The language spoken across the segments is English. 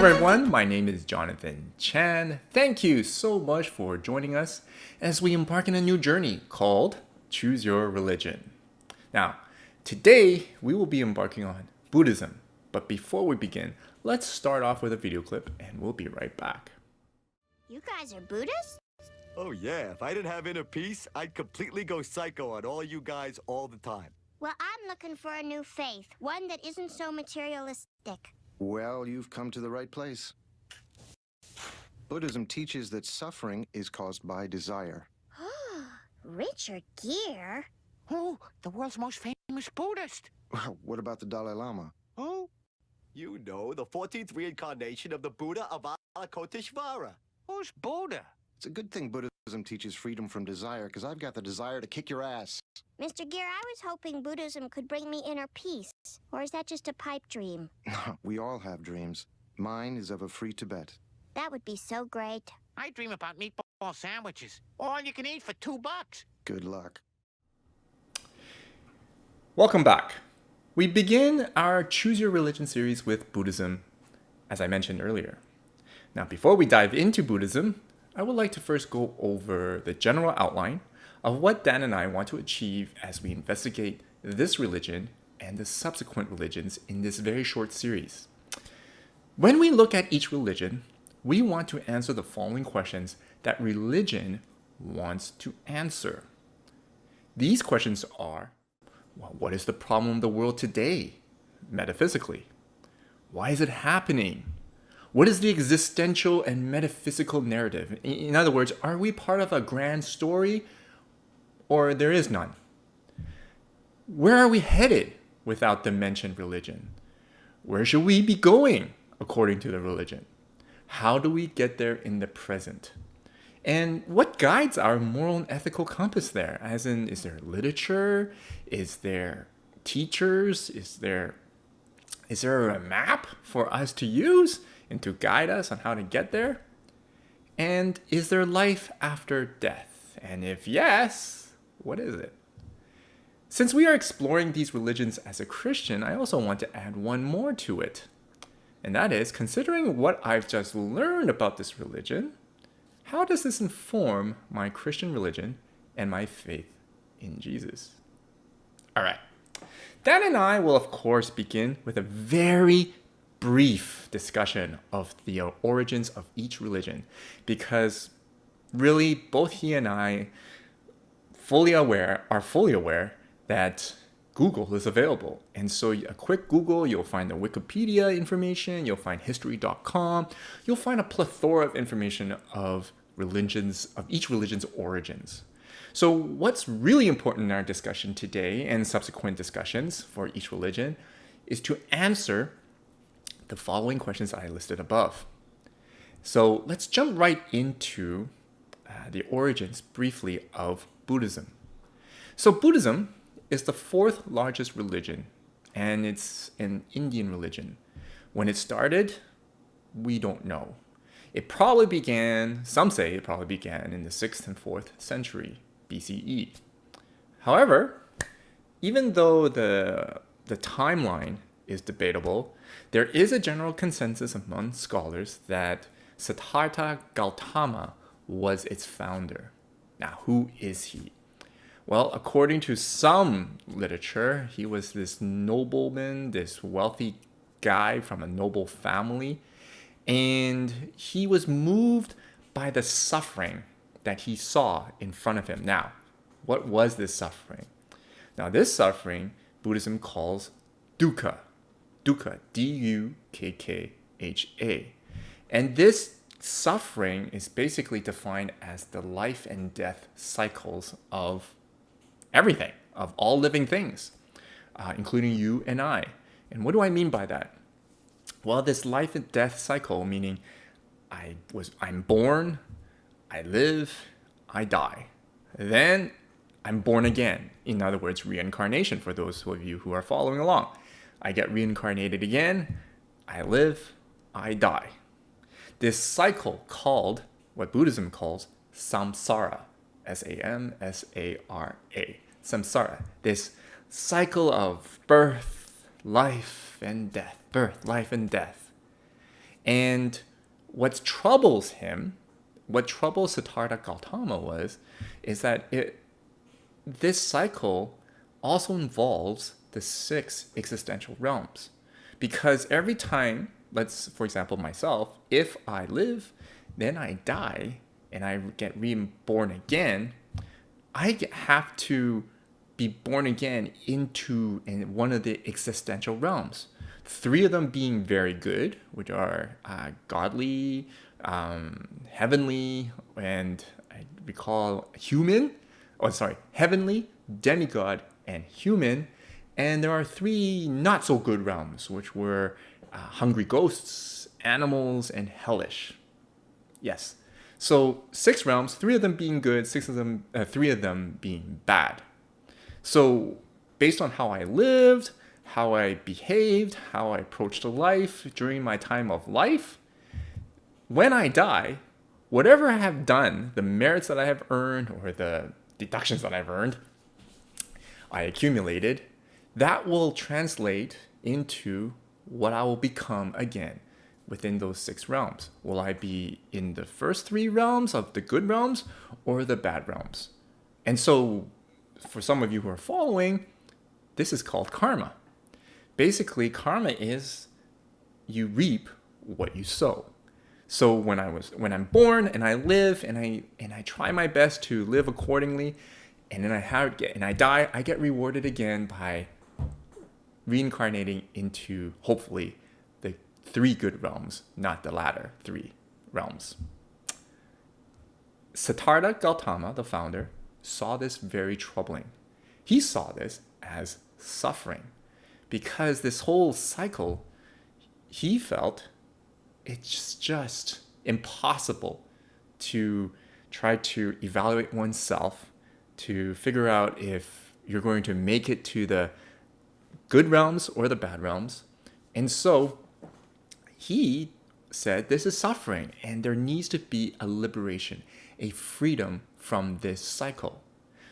everyone, my name is Jonathan Chan. Thank you so much for joining us as we embark on a new journey called Choose Your Religion. Now, today we will be embarking on Buddhism, but before we begin, let's start off with a video clip and we'll be right back. You guys are Buddhists? Oh yeah, if I didn't have inner peace, I'd completely go psycho on all you guys all the time. Well, I'm looking for a new faith, one that isn't so materialistic. Well, you've come to the right place. Buddhism teaches that suffering is caused by desire. Richard Gere? Oh, the world's most famous Buddhist. Well, what about the Dalai Lama? Oh? You know, the 14th reincarnation of the Buddha Avalokiteshvara. Who's Buddha? It's a good thing Buddhism teaches freedom from desire, because I've got the desire to kick your ass. Mr. Gere, I was hoping Buddhism could bring me inner peace. Or is that just a pipe dream? We all have dreams. Mine is of a free Tibet. That would be so great. I dream about meatball sandwiches. All you can eat for $2. Good luck. Welcome back. We begin our Choose Your Religion series with Buddhism, as I mentioned earlier. Now, before we dive into Buddhism, I would like to first go over the general outline of what Dan and I want to achieve as we investigate this religion and the subsequent religions in this very short series. When we look at each religion, we want to answer the following questions that religion wants to answer. These questions are, well, what is the problem of the world today, metaphysically? Why is it happening? What is the existential and metaphysical narrative? In other words, are we part of a grand story or there is none? Where are we headed without the mentioned religion? Where should we be going according to the religion? How do we get there in the present? And what guides our moral and ethical compass there? As in, is there literature? Is there teachers? Is there a map for us to use and to guide us on how to get there? And is there life after death? And if yes, what is it? Since we are exploring these religions as a Christian, I also want to add one more to it. And that is, considering what I've just learned about this religion, how does this inform my Christian religion and my faith in Jesus? All right. Dan and I will, of course, begin with a very brief discussion of the origins of each religion, because really both he and I are fully aware that Google is available. And so a quick Google, you'll find the Wikipedia information, you'll find history.com, you'll find a plethora of information of each religion's origins. So what's really important in our discussion today and subsequent discussions for each religion is to answer the following questions I listed above. So let's jump right into the origins briefly of Buddhism. So Buddhism is the fourth largest religion, and it's an Indian religion. When it started, we don't know. Some say it probably began in the 6th and 4th century BCE. However, even though the timeline is debatable, there is a general consensus among scholars that Siddhartha Gautama was its founder. Now, who is he? Well, according to some literature, he was this nobleman, this wealthy guy from a noble family, and he was moved by the suffering that he saw in front of him. Now, what was this suffering? Now, this suffering, Buddhism calls dukkha. Dukkha, D-U-K-K-H-A. And this suffering is basically defined as the life and death cycles of everything, of all living things, including you and I. And what do I mean by that? Well, this life and death cycle, meaning I'm born, I live, I die. Then I'm born again. In other words, reincarnation for those of you who are following along. I get reincarnated again, I live, I die. This cycle called, what Buddhism calls, samsara, S-A-M-S-A-R-A, samsara. This cycle of birth, life, and death, birth, life, and death. And what troubles Siddhartha Gautama is that this cycle also involves the 6 existential realms. Because every time, for example, myself, if I live, then I die, and I get reborn again, I have to be born again into one of the existential realms. 3 of them being very good, which are godly, heavenly, and I recall heavenly, demigod, and human. And there are 3 not so good realms, which were hungry ghosts, animals, and hellish. Yes. So 6 realms, 3 of them being good, 3 of them being bad. So based on how I lived, how I behaved, how I approached life during my time of life, when I die, whatever I have done, the merits that I have earned or the deductions that I've earned, I accumulated, that will translate into what I will become again within those 6 realms. Will I be in the first 3 realms of the good realms or the bad realms? And so for some of you who are following, this is called karma. Basically, karma is you reap what you sow. So when I'm born and I live and I try my best to live accordingly, and then I die, I get rewarded again by reincarnating into hopefully the 3 good realms, not the latter 3 realms. Siddhartha Gautama, the founder, saw this very troubling. He saw this as suffering because this whole cycle, he felt it's just impossible to try to evaluate oneself to figure out if you're going to make it to the good realms or the bad realms. And so he said this is suffering and there needs to be a liberation, a freedom from this cycle.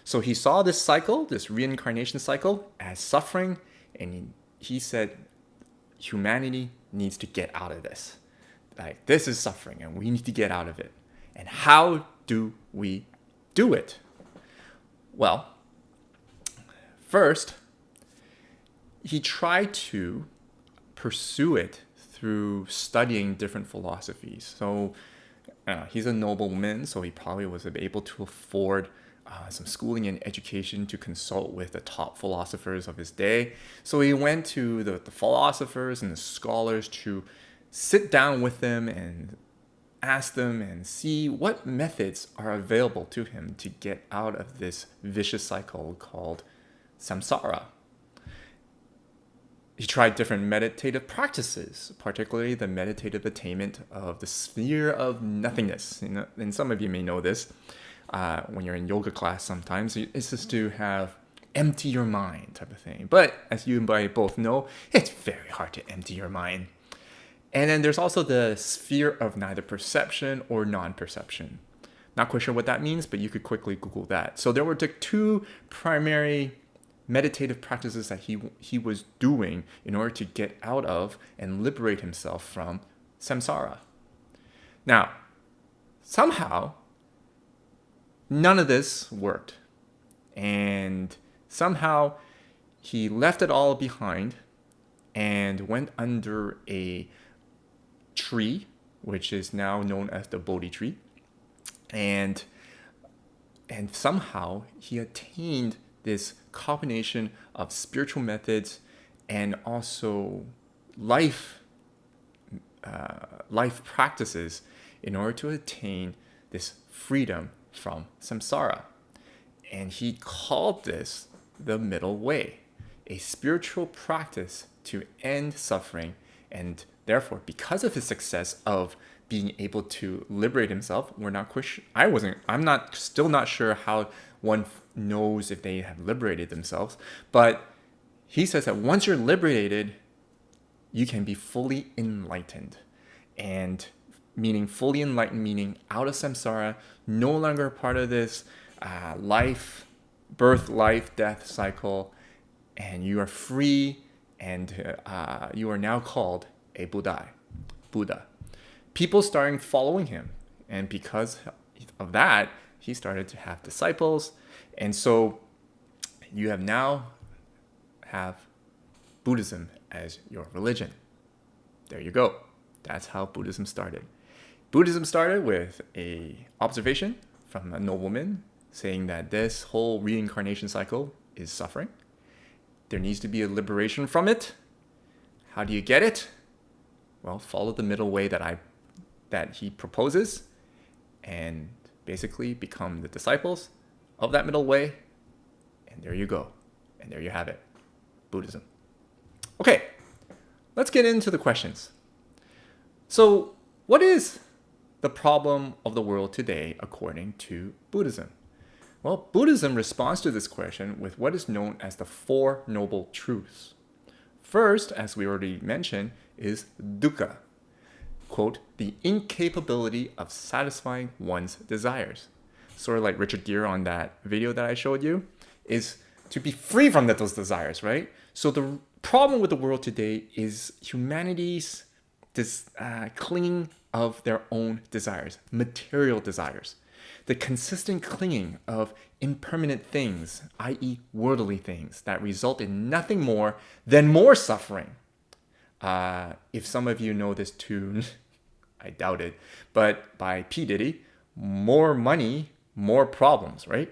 So he saw this cycle, this reincarnation cycle, as suffering, and he said humanity needs to get out of this. Like, this is suffering and we need to get out of it. And how do we do it? Well, first, he tried to pursue it through studying different philosophies. So he's a nobleman, so he probably was able to afford some schooling and education to consult with the top philosophers of his day. So he went to the philosophers and the scholars to sit down with them and ask them and see what methods are available to him to get out of this vicious cycle called samsara. He tried different meditative practices, particularly the meditative attainment of the sphere of nothingness. And some of you may know this when you're in yoga class sometimes. It's just to have empty your mind type of thing. But as you and I both know, it's very hard to empty your mind. And then there's also the sphere of neither perception or non-perception. Not quite sure what that means, but you could quickly Google that. So there were the 2 primary meditative practices that he was doing in order to get out of and liberate himself from samsara. Now, somehow, none of this worked. And somehow, he left it all behind and went under a tree, which is now known as the Bodhi tree. And somehow, he attained this combination of spiritual methods and also life practices in order to attain this freedom from samsara. And he called this the middle way, a spiritual practice to end suffering. And therefore, because of his success of being able to liberate himself, I'm still not sure how one knows if they have liberated themselves, but he says that once you're liberated, you can be fully enlightened. And fully enlightened meaning out of samsara, no longer a part of this birth, life, death cycle, and you are free, and you are now called a Buddha. people started following him. And because of that, he started to have disciples. And so you have now have Buddhism as your religion. There you go. That's how Buddhism started. Buddhism started with a observation from a nobleman saying that this whole reincarnation cycle is suffering. There needs to be a liberation from it. How do you get it? Well, follow the middle way that he proposes and basically become the disciples of that middle way. And there you go. And there you have it. Buddhism. Okay, let's get into the questions. So, what is the problem of the world today according to Buddhism? Well, Buddhism responds to this question with what is known as the Four Noble Truths. First, as we already mentioned, is dukkha. Quote, the incapability of satisfying one's desires. Sort of like Richard Gere on that video that I showed you, is to be free from those desires, right? So the problem with the world today is humanity's clinging of their own desires, material desires. The consistent clinging of impermanent things, i.e. worldly things, that result in nothing more than more suffering. If some of you know this tune, I doubt it, but by P. Diddy, more money, more problems, right?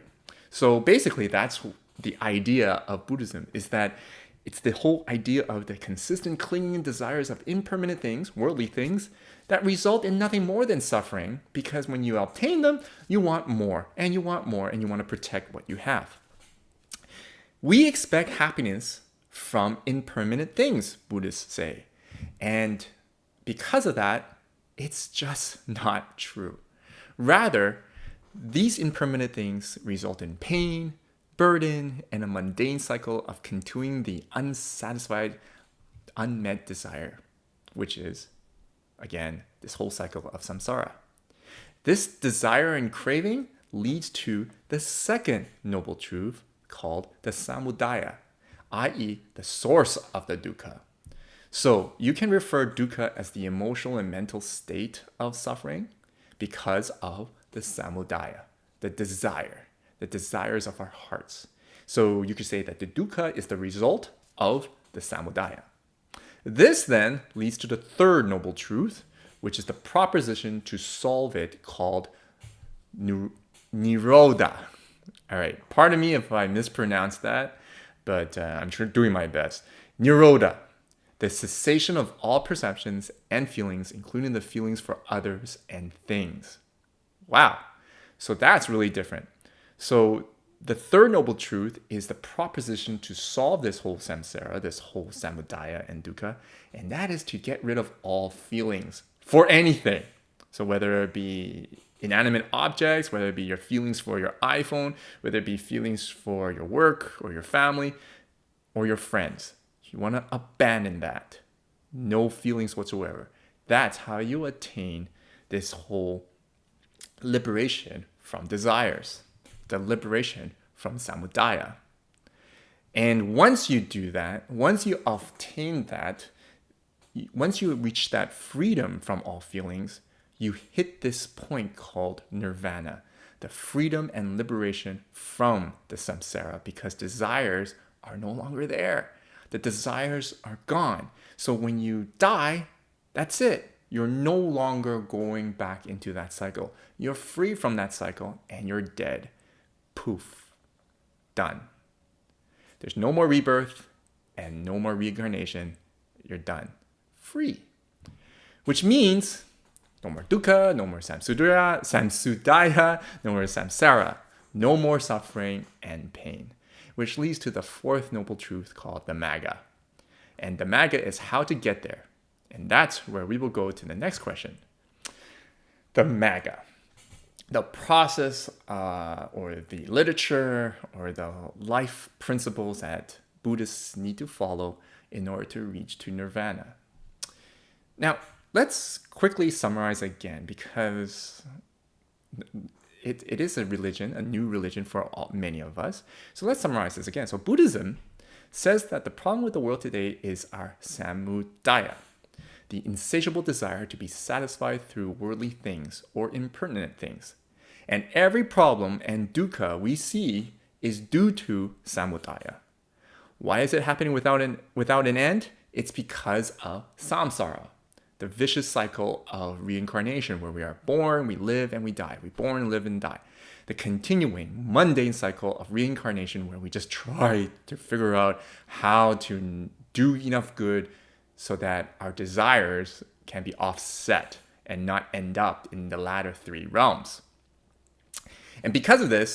So basically that's the idea of Buddhism, is that it's the whole idea of the consistent clinging and desires of impermanent things, worldly things, that result in nothing more than suffering, because when you obtain them, you want more, and you want more, and you want to protect what you have. We expect happiness from impermanent things, Buddhists say. And because of that, it's just not true. Rather, these impermanent things result in pain, burden, and a mundane cycle of continuing the unsatisfied, unmet desire, which is, again, this whole cycle of samsara. This desire and craving leads to the second noble truth called the samudaya, i.e. the source of the dukkha. So you can refer dukkha as the emotional and mental state of suffering because of the samudaya, the desires of our hearts. So you could say that the dukkha is the result of the samudaya. This then leads to the third noble truth, which is the proposition to solve it called nirodha. All right, pardon me if I mispronounce that, but I'm doing my best. Nirodha, the cessation of all perceptions and feelings, including the feelings for others and things. Wow, so that's really different. So the third noble truth is the proposition to solve this whole samsara, this whole samudaya and dukkha, and that is to get rid of all feelings for anything. So whether it be inanimate objects, whether it be your feelings for your iPhone, whether it be feelings for your work or your family or your friends, you want to abandon that. No feelings whatsoever. That's how you attain this whole liberation from desires, the liberation from samudaya. And once you do that, once you obtain that, once you reach that freedom from all feelings, you hit this point called nirvana, the freedom and liberation from the samsara, because desires are no longer there. The desires are gone. So when you die, that's it. You're no longer going back into that cycle. You're free from that cycle and you're dead. Poof. Done. There's no more rebirth and no more reincarnation. You're done. Free. Which means no more dukkha, no more samsudaya, no more samsara, no more suffering and pain. Which leads to the fourth noble truth called the magga. And the magga is how to get there. And that's where we will go to the next question. The magga. The process or the literature or the life principles that Buddhists need to follow in order to reach to nirvana. Now, let's quickly summarize again, because it is a religion, a new religion for many of us. So let's summarize this again. So Buddhism says that the problem with the world today is our samudaya. the insatiable desire to be satisfied through worldly things or impertinent things. And every problem and dukkha we see is due to samudaya. Why is it happening without an end? It's because of samsara, the vicious cycle of reincarnation where we are born, we live, and we die. We born, live, and die. The continuing mundane cycle of reincarnation where we just try to figure out how to do enough good so that our desires can be offset and not end up in the latter three realms. And because of the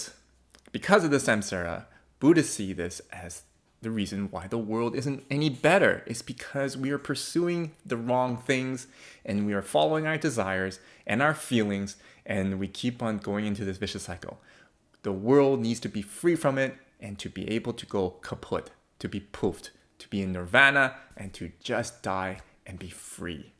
samsara, Buddhists see this as the reason why the world isn't any better. It's because we are pursuing the wrong things and we are following our desires and our feelings, and we keep on going into this vicious cycle. The world needs to be free from it and to be able to go kaput, to be poofed, to be in nirvana and to just die and be free.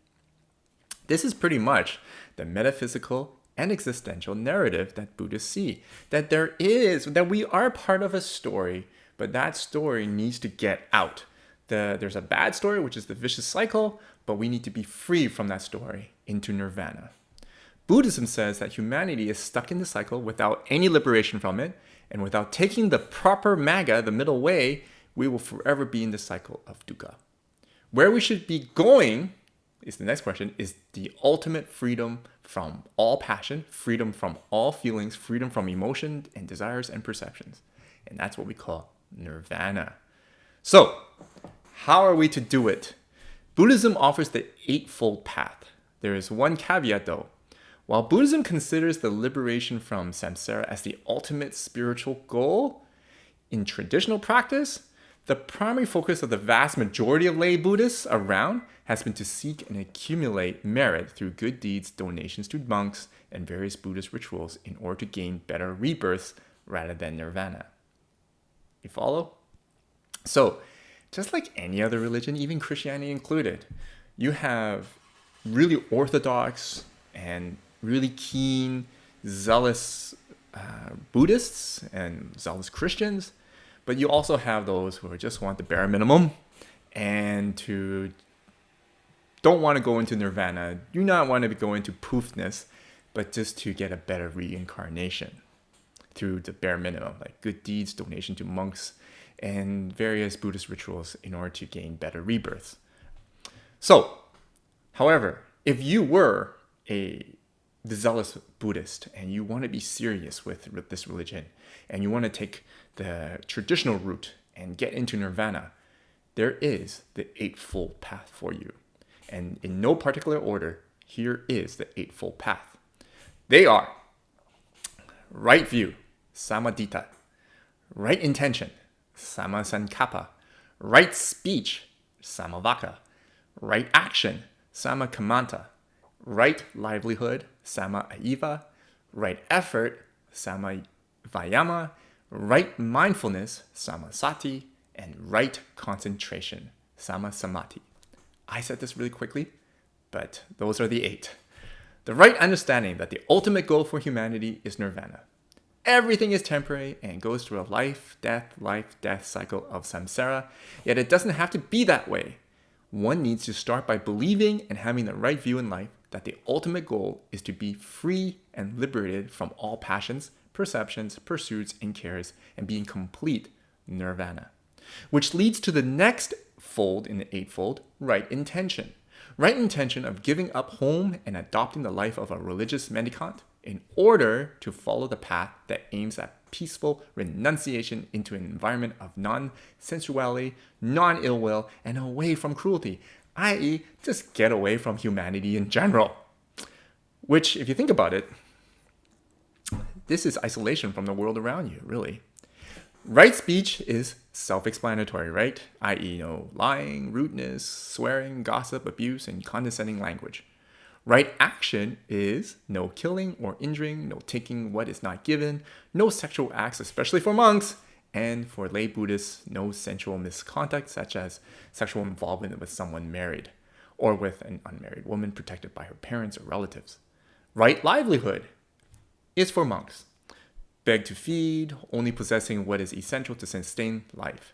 This is pretty much the metaphysical and existential narrative that Buddhists see, that we are part of a story, but that story needs to get out. There's a bad story, which is the vicious cycle, but we need to be free from that story into nirvana. Buddhism says that humanity is stuck in the cycle without any liberation from it, and without taking the proper magga, the middle way, we will forever be in the cycle of dukkha. Where we should be going, is the next question, is the ultimate freedom from all passion, freedom from all feelings, freedom from emotion and desires and perceptions. And that's what we call nirvana. So, how are we to do it? Buddhism offers the Eightfold Path. There is one caveat though. While Buddhism considers the liberation from samsara as the ultimate spiritual goal, in traditional practice, the primary focus of the vast majority of lay Buddhists around has been to seek and accumulate merit through good deeds, donations to monks, and various Buddhist rituals in order to gain better rebirths rather than nirvana. You follow? So, just like any other religion, even Christianity included, you have really orthodox and really keen, zealous Buddhists and zealous Christians, but you also have those who just want the bare minimum and don't want to go into nirvana, do not want to go into poofness, but just to get a better reincarnation through the bare minimum, like good deeds, donation to monks, and various Buddhist rituals in order to gain better rebirths. So, however, if you were the zealous Buddhist and you want to be serious with this religion and you want to take the traditional route and get into nirvana, there is the Eightfold Path for you. And in no particular order, here is the Eightfold Path. They are right view, samadita, right intention, samasankappa, right speech, samavaka, right action, samakamanta, right livelihood, samaiva, right effort, samavayama, right mindfulness, samasati, and right concentration, samasamati. I said this really quickly, but those are the 8. The right understanding that the ultimate goal for humanity is nirvana. Everything is temporary and goes through a life, death cycle of samsara, yet it doesn't have to be that way. One needs to start by believing and having the right view in life that the ultimate goal is to be free and liberated from all passions, perceptions, pursuits, and cares, and be in complete nirvana. Which leads to the next fold in the Eightfold, right intention. Right intention of giving up home and adopting the life of a religious mendicant in order to follow the path that aims at peaceful renunciation into an environment of non-sensuality, non-ill will, and away from cruelty, i.e. just get away from humanity in general. Which, if you think about it, this is isolation from the world around you, really. Right speech is self-explanatory, right? i.e., lying, rudeness, swearing, gossip, abuse, and condescending language. Right action is no killing or injuring, no taking what is not given, no sexual acts, especially for monks, and for lay Buddhists, no sensual misconduct such as sexual involvement with someone married or with an unmarried woman protected by her parents or relatives. Right livelihood is for monks. Beg to feed, only possessing what is essential to sustain life.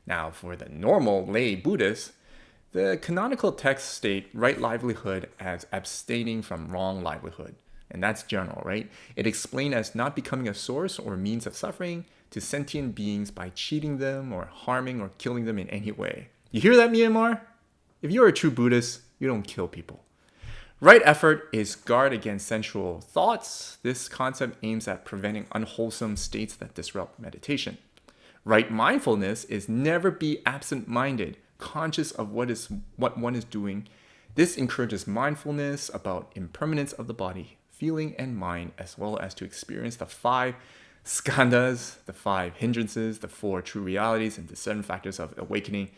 Now, for the normal lay Buddhists, The canonical texts state right livelihood as abstaining from wrong livelihood. And that's general, right? It explained as not becoming a source or means of suffering to sentient beings by cheating them or harming or killing them in any way. You hear that, Myanmar? If you're a true Buddhist, you don't kill people. Right effort is guard against sensual thoughts. This concept aims at preventing unwholesome states that disrupt meditation. Right mindfulness is never be absent-minded, conscious of what one is doing. This encourages mindfulness about impermanence of the body, feeling, and mind, as well as to experience the 5 skandhas, the 5 hindrances, the 4 true realities, and the 7 factors of awakening,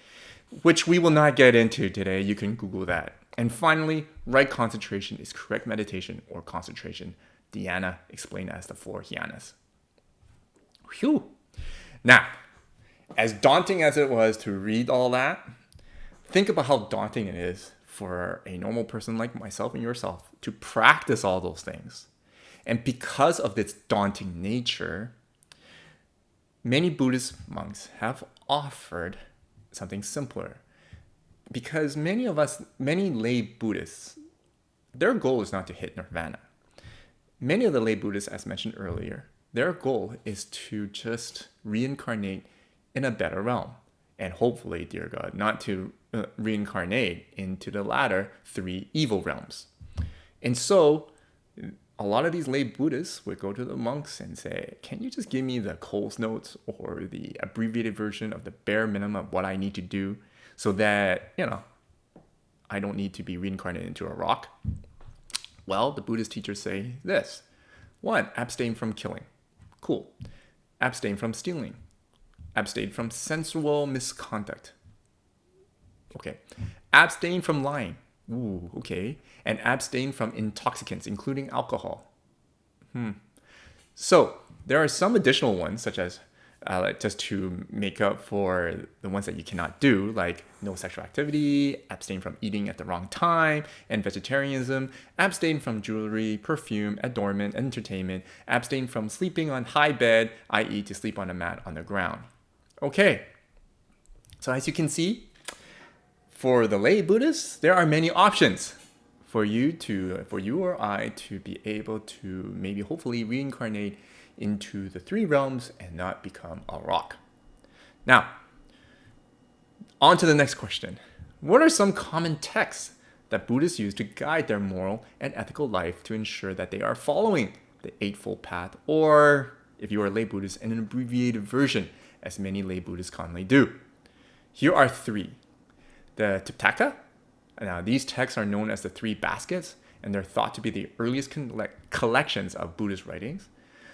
which we will not get into today. You can Google that. And finally, right concentration is correct meditation or concentration. Dhyana, explained as the 4 jhanas. Whew. Now, as daunting as it was to read all that, think about how daunting it is for a normal person like myself and yourself to practice all those things. And because of its daunting nature, many Buddhist monks have offered something simpler. Because many lay Buddhists, their goal is not to hit nirvana. Many of the lay Buddhists, as mentioned earlier, their goal is to just reincarnate in a better realm. And hopefully, dear God, not to reincarnate into the latter 3 evil realms. And so, a lot of these lay Buddhists would go to the monks and say, can you just give me the Kohls Notes or the abbreviated version of the bare minimum of what I need to do so that, I don't need to be reincarnated into a rock? Well, the Buddhist teachers say this. 1, abstain from killing. Cool. Abstain from stealing. Abstain from sensual misconduct. Okay. Abstain from lying. Ooh, okay. And abstain from intoxicants, including alcohol. So, there are some additional ones, such as just to make up for the ones that you cannot do, like no sexual activity, abstain from eating at the wrong time, and vegetarianism, abstain from jewelry, perfume, adornment, entertainment, abstain from sleeping on high bed, i.e. to sleep on a mat on the ground. Okay, so as you can see, for the lay Buddhists, there are many options for you or I to be able to maybe hopefully reincarnate into the 3 realms and not become a rock. Now, on to the next question. What are some common texts that Buddhists use to guide their moral and ethical life to ensure that they are following the Eightfold Path, or, if you are a lay Buddhist, an abbreviated version, as many lay Buddhists commonly do? Here are 3. The Tipitaka. Now, these texts are known as the 3 baskets, and they're thought to be the earliest collections of Buddhist writings.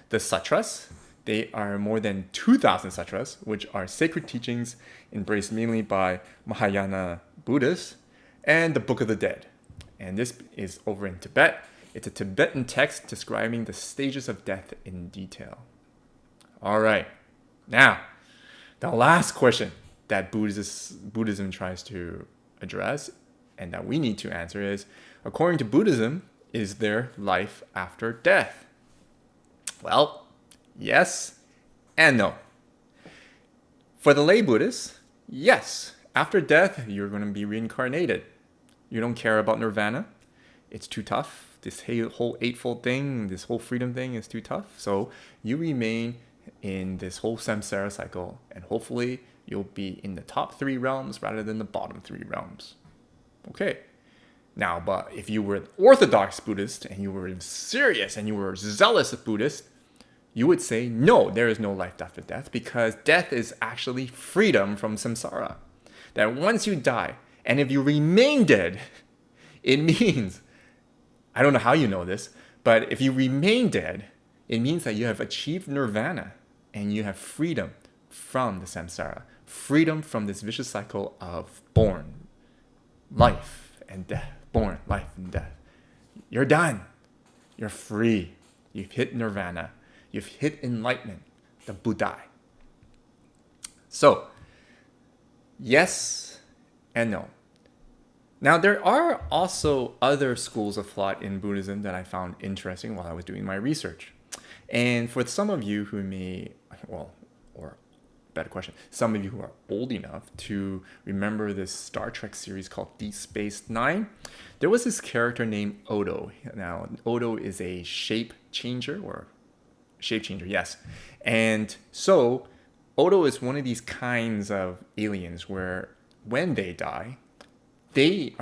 The sutras, they are more than 2,000 sutras, which are sacred teachings embraced mainly by Mahayana Buddhists, and the Book of the Dead. And this is over in Tibet. It's a Tibetan text describing the stages of death in detail. All right. Now, the last question that Buddhism tries to address and that we need to answer is, according to Buddhism, is there life after death? Well, yes and no. For the lay Buddhists, yes. After death, you're going to be reincarnated. You don't care about nirvana. It's too tough. This whole eightfold thing, this whole freedom thing is too tough. So you remain in this whole samsara cycle, and hopefully you'll be in the top 3 realms rather than the bottom 3 realms. Okay. Now, but if you were an orthodox Buddhist and you were serious and you were a zealous Buddhist, you would say, no, there is no life after death, because death is actually freedom from samsara. That once you die, and if you remain dead, it means, I don't know how you know this, but if you remain dead, it means that you have achieved nirvana and you have freedom from the samsara, freedom from this vicious cycle of born, life, and death. Born, life, and death. You're done. You're free. You've hit nirvana. You've hit enlightenment, the Buddha. So, yes and no. Now, there are also other schools of thought in Buddhism that I found interesting while I was doing my research. And for some of you who may, or better question. Some of you who are old enough to remember this Star Trek series called Deep Space Nine, there was this character named Odo. Now, Odo is a shape changer, yes. And so, Odo is one of these kinds of aliens where when they die, they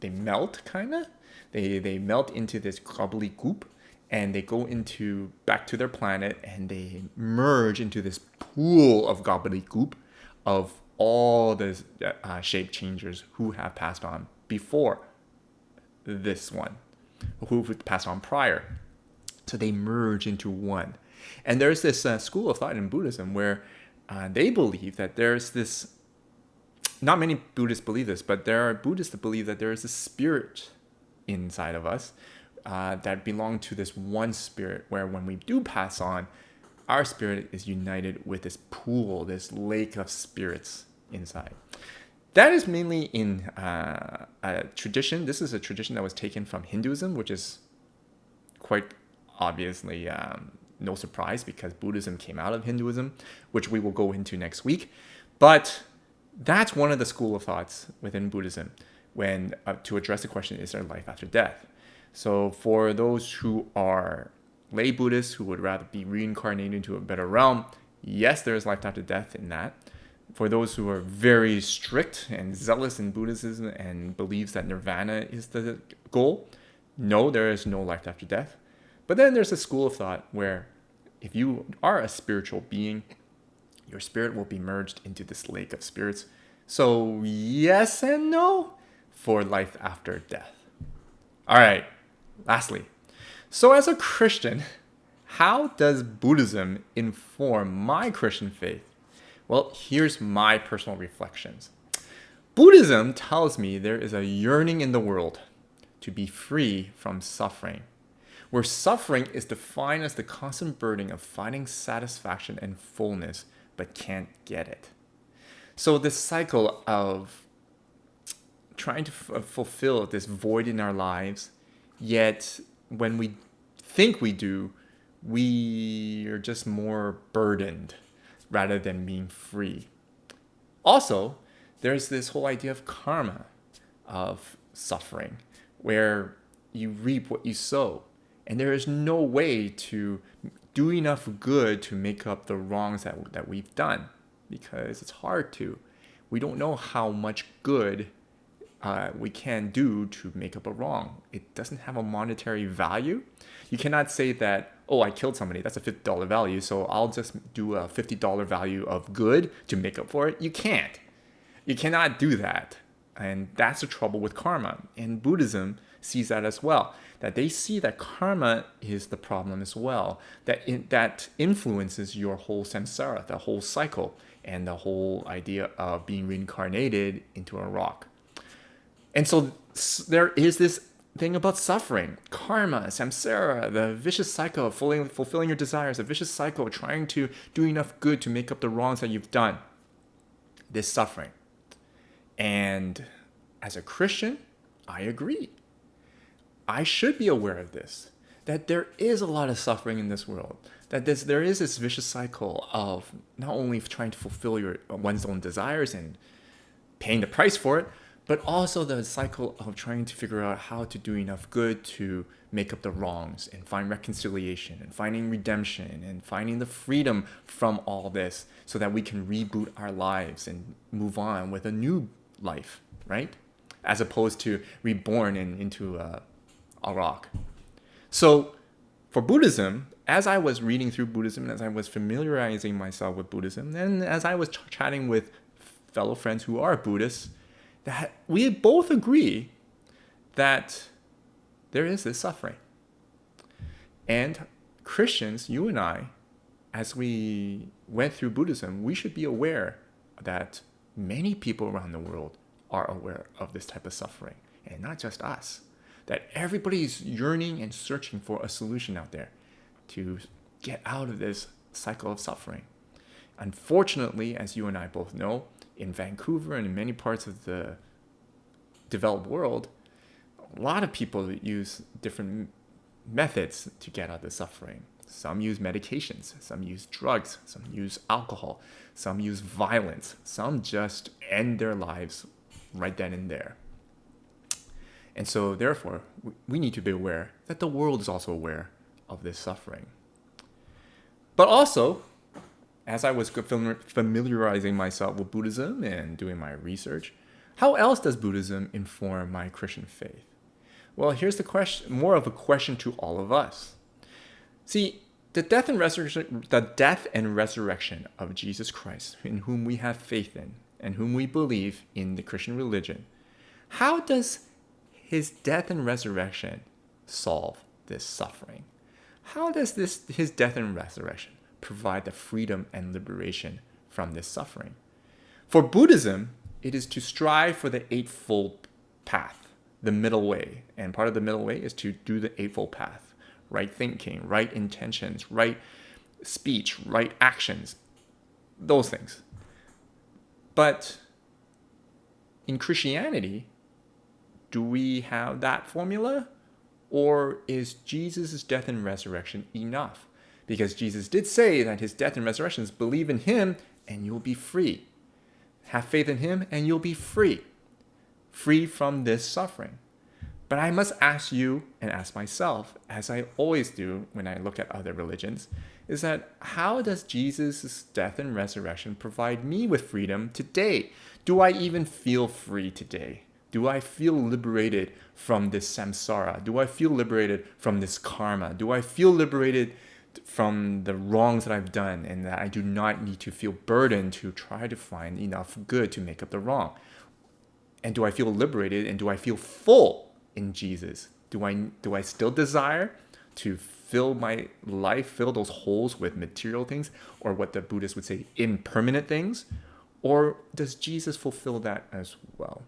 melt, kind of. They melt into this gobbledygook, and they go back to their planet, and they merge into this pool of gobbledygook of all the shape changers who have passed on before this one, who passed on prior. So they merge into one. And there's this school of thought in Buddhism where they believe that there's this, not many Buddhists believe this, but there are Buddhists that believe that there is a spirit inside of us that belong to this one spirit, where when we do pass on, our spirit is united with this pool, this lake of spirits inside. That is mainly in a tradition. This is a tradition that was taken from Hinduism, which is quite obviously no surprise because Buddhism came out of Hinduism, which we will go into next week. But that's one of the school of thoughts within Buddhism when to address the question, is there life after death? So for those who are lay Buddhists who would rather be reincarnated into a better realm, yes, there is life after death in that. For those who are very strict and zealous in Buddhism and believes that nirvana is the goal, no, there is no life after death. But then there's a school of thought where if you are a spiritual being, your spirit will be merged into this lake of spirits. So yes and no for life after death. All right, lastly. So as a Christian, how does Buddhism inform my Christian faith? Well, here's my personal reflections. Buddhism tells me there is a yearning in the world to be free from suffering, where suffering is defined as the constant burden of finding satisfaction and fullness, but can't get it. So this cycle of trying to fulfill this void in our lives, yet when we think we do, we are just more burdened rather than being free. Also, there's this whole idea of karma, of suffering, where you reap what you sow. And there is no way to do enough good to make up the wrongs that we've done, because it's hard to. We don't know how much good we can do to make up a wrong. It doesn't have a monetary value. You cannot say that, oh, I killed somebody, that's a $50 value, so I'll just do a $50 value of good to make up for it. You can't. You cannot do that. And that's the trouble with karma. And Buddhism sees that as well, that they see that karma is the problem as well, that influences your whole samsara, the whole cycle, and the whole idea of being reincarnated into a rock. And so there is this thing about suffering, karma, samsara, the vicious cycle of fulfilling your desires, a vicious cycle of trying to do enough good to make up the wrongs that you've done. This suffering. And as a Christian, I agree. I should be aware of this, that there is a lot of suffering in this world, that there is this vicious cycle of not only trying to fulfill one's own desires and paying the price for it, but also the cycle of trying to figure out how to do enough good to make up the wrongs and find reconciliation and finding redemption and finding the freedom from all this so that we can reboot our lives and move on with a new life, right? As opposed to reborn into a rock. So for Buddhism, as I was reading through Buddhism, as I was familiarizing myself with Buddhism, and as I was chatting with fellow friends who are Buddhists, that we both agree that there is this suffering. And Christians, you and I, as we went through Buddhism, we should be aware that many people around the world are aware of this type of suffering, and not just us. That everybody's yearning and searching for a solution out there to get out of this cycle of suffering. Unfortunately, as you and I both know, in Vancouver and in many parts of the developed world, a lot of people use different methods to get out of the suffering. Some use medications, some use drugs, some use alcohol, some use violence, some just end their lives right then and there. And so therefore, we need to be aware that the world is also aware of this suffering. But also, as I was familiarizing myself with Buddhism and doing my research, how else does Buddhism inform my Christian faith? Well, here's the question, more of a question to all of us. See, the death and resurrection of Jesus Christ, in whom we have faith in and whom we believe in the Christian religion, how does his death and resurrection solve this suffering? How does his death and resurrection provide the freedom and liberation from this suffering? For Buddhism, it is to strive for the Eightfold Path, the middle way. And part of the middle way is to do the Eightfold Path. Right thinking, right intentions, right speech, right actions, those things. But in Christianity, do we have that formula? Or is Jesus' death and resurrection enough? Because Jesus did say that his death and resurrection is believe in him and you'll be free. Have faith in him and you'll be free. Free from this suffering. But I must ask you and ask myself, as I always do when I look at other religions, is that how does Jesus' death and resurrection provide me with freedom today? Do I even feel free today? Do I feel liberated from this samsara? Do I feel liberated from this karma? Do I feel liberated from the wrongs that I've done and that I do not need to feel burdened to try to find enough good to make up the wrong? And do I feel liberated and do I feel full in Jesus? Do I still desire to fill my life, fill those holes with material things, or what the Buddhists would say, impermanent things? Or does Jesus fulfill that as well?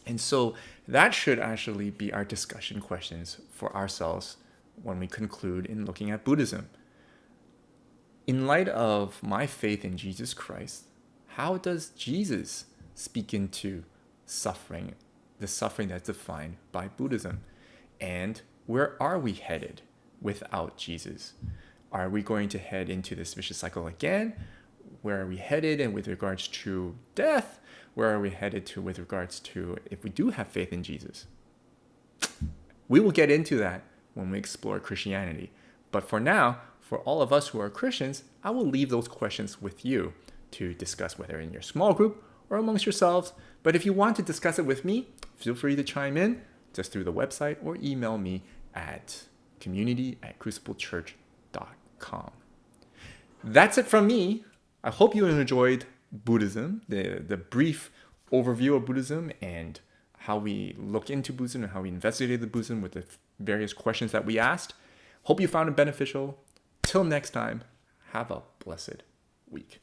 And so that should actually be our discussion questions for ourselves when we conclude in looking at Buddhism. In light of my faith in Jesus Christ, how does Jesus speak into suffering, the suffering that's defined by Buddhism? And where are we headed without Jesus? Are we going to head into this vicious cycle again? Where are we headed? And with regards to death, where are we headed to with regards to if we do have faith in Jesus? We will get into that when we explore Christianity. But for now, for all of us who are Christians, I will leave those questions with you to discuss, whether in your small group or amongst yourselves. But if you want to discuss it with me, feel free to chime in just through the website or email me at community@cruciblechurch.com. That's it from me. I hope you enjoyed Buddhism, the brief overview of Buddhism and how we look into Buddhism and how we investigated Buddhism with the various questions that we asked. Hope you found it beneficial. Till next time, have a blessed week.